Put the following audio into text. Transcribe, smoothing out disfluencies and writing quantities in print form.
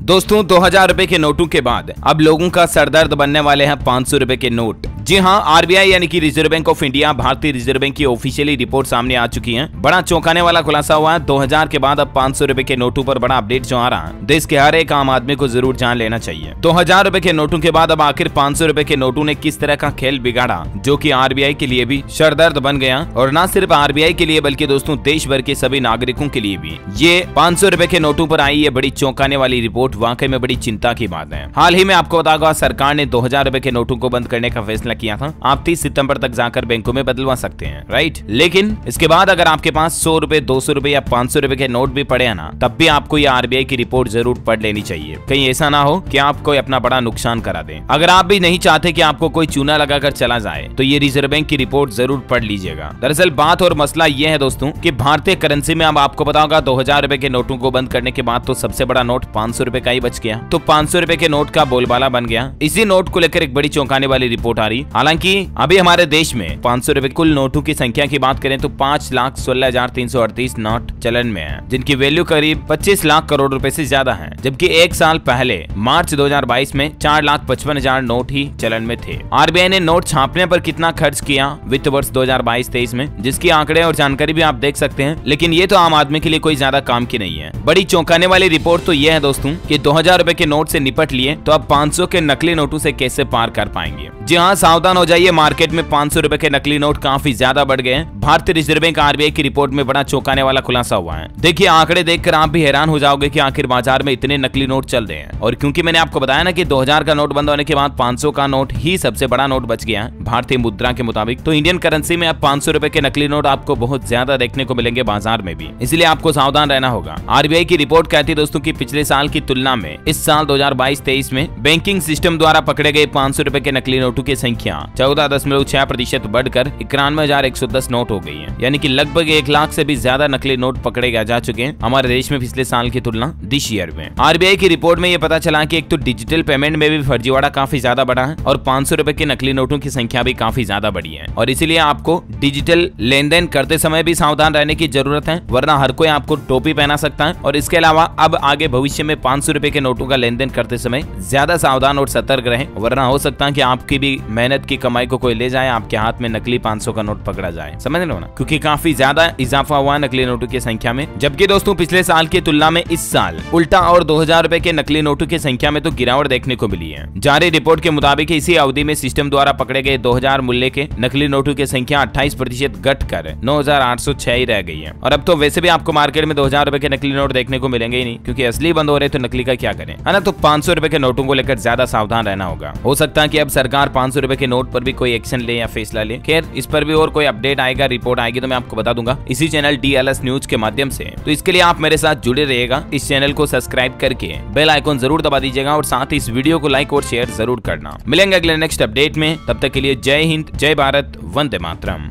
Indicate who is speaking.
Speaker 1: दोस्तों 2000 रुपए के नोटों के बाद अब लोगों का सरदर्द बनने वाले हैं 500 रुपए के नोट। जी हां, आरबीआई यानी कि रिजर्व बैंक ऑफ इंडिया, भारतीय रिजर्व बैंक की ऑफिशियली रिपोर्ट सामने आ चुकी है। बड़ा चौंकाने वाला खुलासा हुआ है। 2000 के बाद अब 500 रुपए के नोटों पर बड़ा अपडेट जो आ रहा है, देश के हर एक आम आदमी को जरूर जान लेना चाहिए। 2000 रुपए के नोटों के बाद अब आखिर 500 रुपए के नोटों ने किस तरह का खेल बिगाड़ा, जो कि आरबीआई के लिए भी सरदर्द बन गया। और न सिर्फ आरबीआई के लिए बल्कि दोस्तों देश भर के सभी नागरिकों के लिए भी ये 500 रुपए के नोटों पर आई ये बड़ी चौंकाने वाली रिपोर्ट वाकई में बड़ी चिंता की बात है। हाल ही में आपको बताऊंगा, सरकार ने 2000 रुपए के नोटों को बंद करने का फैसला किया था। आप 30 सितंबर तक जाकर बैंकों में बदलवा सकते हैं, राइट। लेकिन इसके बाद अगर आपके पास 100 रुपए, 200 रुपए या 500 रुपए के नोट भी पड़े हैं ना, तब भी आपको ये आरबीआई की रिपोर्ट जरूर पढ़ लेनी चाहिए। कहीं ऐसा ना हो कि आप कोई अपना बड़ा नुकसान करा दें। अगर आप भी नहीं चाहते कि आपको कोई चूना लगाकर चला जाए, तो ये रिजर्व बैंक की रिपोर्ट जरूर पढ़ लीजिएगा। दरअसल बात और मसला ये है दोस्तों कि भारतीय करेंसी में अब आपको पता होगा 2000 रुपए के नोटों को बंद करने के बाद तो सबसे बड़ा नोट 500 रुपए का ही बच गया। तो 500 रुपए के नोट का बोलबाला बन गया। इसी नोट को लेकर एक बड़ी चौंकाने वाली रिपोर्ट आ रही। हालांकि अभी हमारे देश में 500 रुपए कुल नोटों की संख्या की बात करें तो 5,16,338 नोट चलन में है, जिनकी वैल्यू करीब 25 लाख करोड़ रुपए से ज्यादा है। जबकि एक साल पहले मार्च 2022 में 4,55,000 नोट ही चलन में थे। आरबीआई ने नोट छापने पर कितना खर्च किया वित्त वर्ष 2022-23 में, जिसकी आंकड़े और जानकारी भी आप देख सकते हैं। लेकिन ये तो आम आदमी के लिए कोई ज्यादा काम की नहीं है। बड़ी चौंकाने वाली रिपोर्ट तो यह है दोस्तों कि 2000 रुपए के नोट से निपट लिए तो अब 500 के नकली नोटों से कैसे पार कर पाएंगे। जी हाँ, सावधान हो जाइए, मार्केट में 500 रुपए के नकली नोट काफी ज्यादा बढ़ गए हैं। भारतीय रिजर्व बैंक आरबीआई की रिपोर्ट में बड़ा चौंकाने वाला खुलासा हुआ है। देखिए आंकड़े देखकर आप भी हैरान हो जाओगे कि आखिर बाजार में इतने नकली नोट चल रहे हैं। और क्योंकि मैंने आपको बताया ना कि 2000 का नोट बंद होने के बाद 500 का नोट ही सबसे बड़ा नोट बच गया भारतीय मुद्रा के मुताबिक, तो इंडियन करेंसी में अब 500 रुपए के नकली नोट आपको बहुत ज्यादा देखने को मिलेंगे बाजार में भी। इसलिए आपको सावधान रहना होगा। आरबीआई की रिपोर्ट कहती है दोस्तों कि पिछले साल की तुलना में इस साल 2022-23 में बैंकिंग सिस्टम द्वारा पकड़े गए 500 रुपए के नकली नोटों की संख्या 14.6% बढ़कर 91,110 नोट हो गई है। यानी कि लगभग 1 लाख से भी ज्यादा नकली नोट पकड़े जा चुके हैं हमारे देश में पिछले साल की तुलना दिस ईयर में। आरबीआई की रिपोर्ट में यह पता चला कि एक तो डिजिटल पेमेंट में भी फर्जीवाड़ा काफी ज्यादा बढ़ा है और 500 रुपए के नकली नोटों की संख्या भी काफी ज्यादा बढ़ी है। और इसीलिए आपको डिजिटल लेन देन करते समय भी सावधान रहने की जरूरत है, वरना हर कोई आपको टोपी पहना सकता है। और इसके अलावा अब आगे भविष्य में 500 रुपए के नोटों का लेन देन करते समय ज्यादा सावधान और सतर्क रहें, वरना हो सकता है कि आपकी भी मेहनत की कमाई को कोई ले जाए, आपके हाथ में नकली 500 का नोट पकड़ा जाए। समझ लो ना, क्योंकि काफी ज्यादा इजाफा हुआ नकली नोटों की संख्या में। जबकि दोस्तों पिछले साल की तुलना में इस साल उल्टा और 2000 रुपए के नकली नोटों की संख्या में तो गिरावट देखने को मिली है। जारी रिपोर्ट के मुताबिक इसी अवधि में सिस्टम द्वारा पकड़े गए 2000 मूल्य के नकली नोटों की संख्या 28% घटकर 9,806 ही रह गई है। और अब तो वैसे भी आपको मार्केट में 2000 रुपए के नकली नोट देखने को मिलेंगे ही नहीं, क्योंकि असली बंद हो रहे तो नकली का क्या करें, है ना। तो 500 रुपए के नोटों को लेकर ज्यादा सावधान रहना होगा। हो सकता है कि अब सरकार 500 रुपए के नोट पर भी कोई एक्शन ले या फैसला ले। खैर इस पर भी और कोई अपडेट आएगा, रिपोर्ट आएगी तो मैं आपको बता दूंगा इसी चैनल DLS न्यूज के माध्यम से। तो इसके लिए आप मेरे साथ जुड़े रहिएगा, इस चैनल को सब्सक्राइब करके बेल आइकॉन जरूर दबा दीजिएगा और साथ ही इस वीडियो को लाइक और शेयर जरूर करना। मिलेंगे अगले नेक्स्ट अपडेट में, तब तक के लिए जय हिंद, जय भारत, वंदे मातरम।